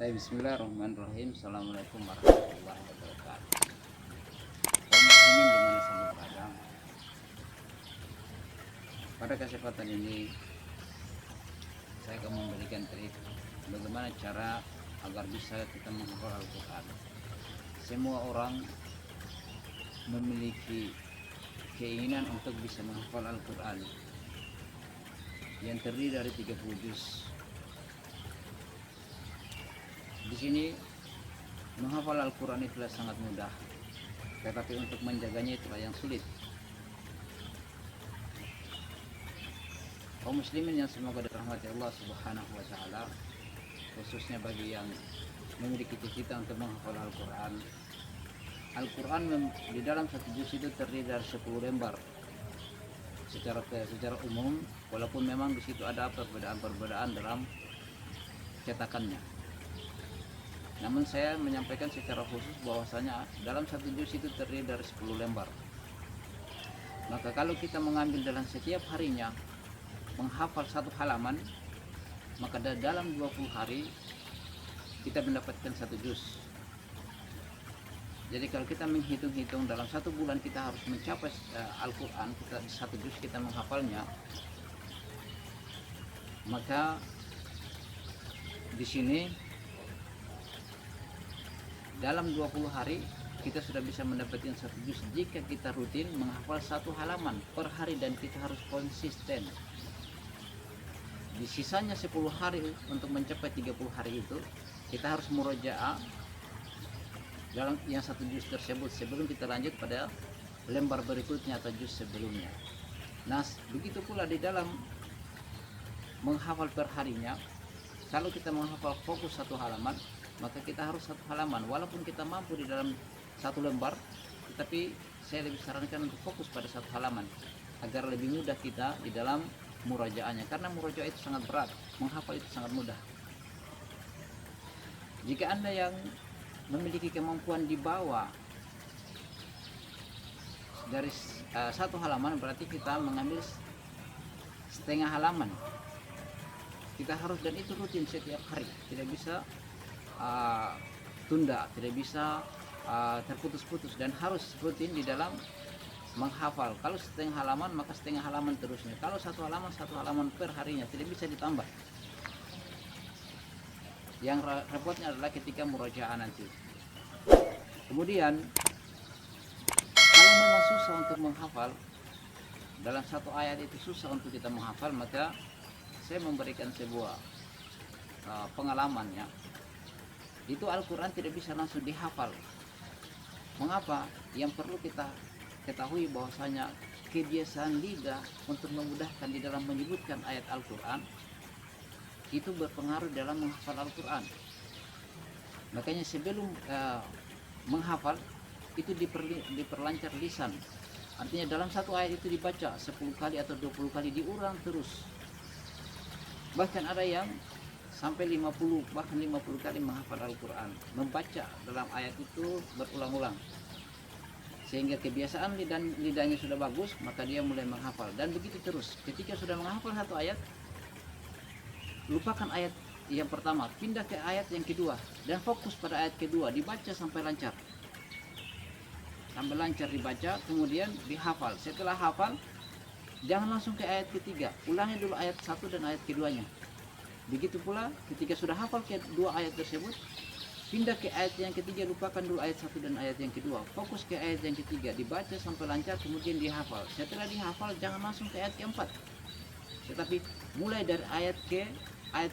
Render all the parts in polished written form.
Bismillahirrahmanirrahim. Assalamualaikum warahmatullahi wabarakatuh. Kaum muslimin dimana saja berada, pada kesempatan ini saya akan memberikan trik bagaimana cara agar bisa kita menghafal Al-Quran. Semua orang memiliki keinginan untuk bisa menghafal Al-Quran yang terdiri dari 30 juz. Di sini menghafal Al-Quran itulah sangat mudah, tetapi untuk menjaganya itulah yang sulit. Kaum muslimin yang semoga dirahmati Allah Subhanahu wa taala, khususnya bagi yang memiliki cita-cita untuk menghafal Al-Quran. Al-Quran di dalam satu juz itu terdiri dari 10 lembar. Secara umum, walaupun memang di situ ada perbedaan dalam cetakannya. Namun saya menyampaikan secara khusus bahwasanya dalam satu juz itu terdiri dari 10 lembar. Maka kalau kita mengambil dalam setiap harinya menghafal satu halaman, maka dalam 20 hari kita mendapatkan satu juz. Jadi kalau kita menghitung-hitung dalam satu bulan kita harus mencapai Al-Quran, kita satu juz kita menghafalnya, maka di sini dalam 20 hari kita sudah bisa mendapatkan satu juz jika kita rutin menghafal satu halaman per hari dan kita harus konsisten. Di sisanya 10 hari untuk mencapai 30 hari itu kita harus murojaah dalam yang satu juz tersebut sebelum kita lanjut pada lembar berikutnya atau juz sebelumnya. Nah, begitu pula di dalam menghafal per harinya. Kalau kita menghafal fokus satu halaman, maka kita harus satu halaman walaupun kita mampu di dalam satu lembar, tetapi saya lebih sarankan untuk fokus pada satu halaman agar lebih mudah kita di dalam murajaahnya, karena murajaah itu sangat berat, menghafal itu sangat mudah. Jika Anda yang memiliki kemampuan di bawah dari satu halaman, berarti kita mengambil setengah halaman. Kita harus, dan itu rutin setiap hari, tidak bisa tunda, tidak bisa terputus-putus, dan harus rutin di dalam menghafal. Kalau setengah halaman maka setengah halaman terusnya, kalau satu halaman per harinya, tidak bisa ditambah. Yang repotnya adalah ketika murojaah nanti. Kemudian kalau memang susah untuk menghafal, dalam satu ayat itu susah untuk kita menghafal, maka saya memberikan sebuah pengalamannya. Itu Al-Quran tidak bisa langsung dihafal. Mengapa? Yang perlu kita ketahui bahwasanya kebiasaan lidah untuk memudahkan di dalam menyebutkan ayat Al-Quran itu berpengaruh dalam menghafal Al-Quran. Makanya sebelum menghafal itu diperlancar lisan. Artinya dalam satu ayat itu dibaca 10 kali atau 20 kali, diulang terus. Bahkan ada yang sampai 50 kali menghafal Al-Quran, membaca dalam ayat itu berulang-ulang, sehingga kebiasaan lidahnya sudah bagus, maka dia mulai menghafal, dan begitu terus. Ketika sudah menghafal satu ayat, lupakan ayat yang pertama, pindah ke ayat yang kedua, dan fokus pada ayat kedua, dibaca sampai lancar dibaca, kemudian dihafal. Setelah hafal, jangan langsung ke ayat ketiga, ulangi dulu ayat satu dan ayat keduanya. Begitu pula ketika sudah hafal kedua ayat tersebut, pindah ke ayat yang ketiga, lupakan dulu ayat satu dan ayat yang kedua, fokus ke ayat yang ketiga, dibaca sampai lancar, kemudian dihafal. Setelah dihafal, jangan langsung ke ayat keempat, tetapi mulai dari ayat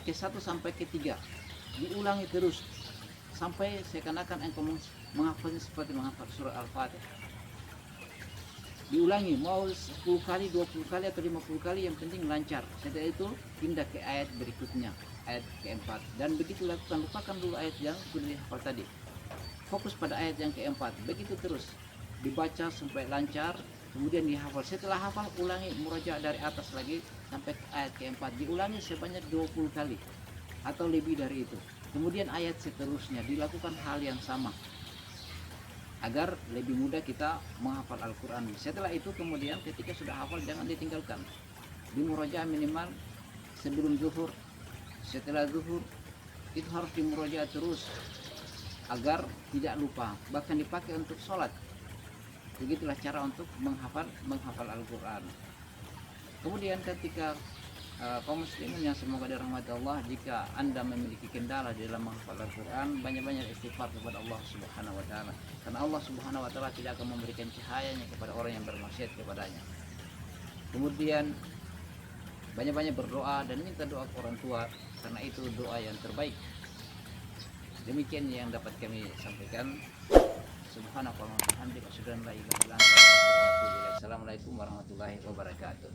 ke 1 sampai ke 3, diulangi terus sampai seakan-akan engkau menghafalnya seperti menghafal surah Al-Fatihah. Diulangi mau 10 kali, 20 kali atau 50 kali, yang penting lancar. Setelah itu pindah ke ayat berikutnya, ayat keempat, dan begitu lakukan. Lupakan dulu ayat yang sudah dihafal tadi, fokus pada ayat yang keempat. Begitu terus dibaca sampai lancar, kemudian dihafal. Setelah hafal, ulangi murojaah dari atas lagi sampai ayat keempat, diulangi sebanyak 20 kali atau lebih dari itu. Kemudian ayat seterusnya dilakukan hal yang sama agar lebih mudah kita menghafal Al-Quran. Setelah itu kemudian ketika sudah hafal, jangan ditinggalkan, di murojaah minimal sebelum zuhur, setelah zuhur, itu harus dimurojaah terus agar tidak lupa, bahkan dipakai untuk sholat. Begitulah cara untuk menghafal Al-Quran. Kemudian ketika kaum muslimin yang semoga dirahmati Allah, jika Anda memiliki kendala di dalam menghafal Al-Quran, banyak-banyak istighfar kepada Allah Subhanahu wa taala. Karena Allah Subhanahu wa taala tidak akan memberikan cahayanya kepada orang yang bermaksiat kepadanya. Kemudian banyak-banyak berdoa dan minta doa ke orang tua, karena itu doa yang terbaik. Demikian yang dapat kami sampaikan. Subhanakallahumma wa bihamdika asyhadu an la ilaha illa anta astaghfiruka wa atubu ilaik. Assalamualaikum warahmatullahi wabarakatuh.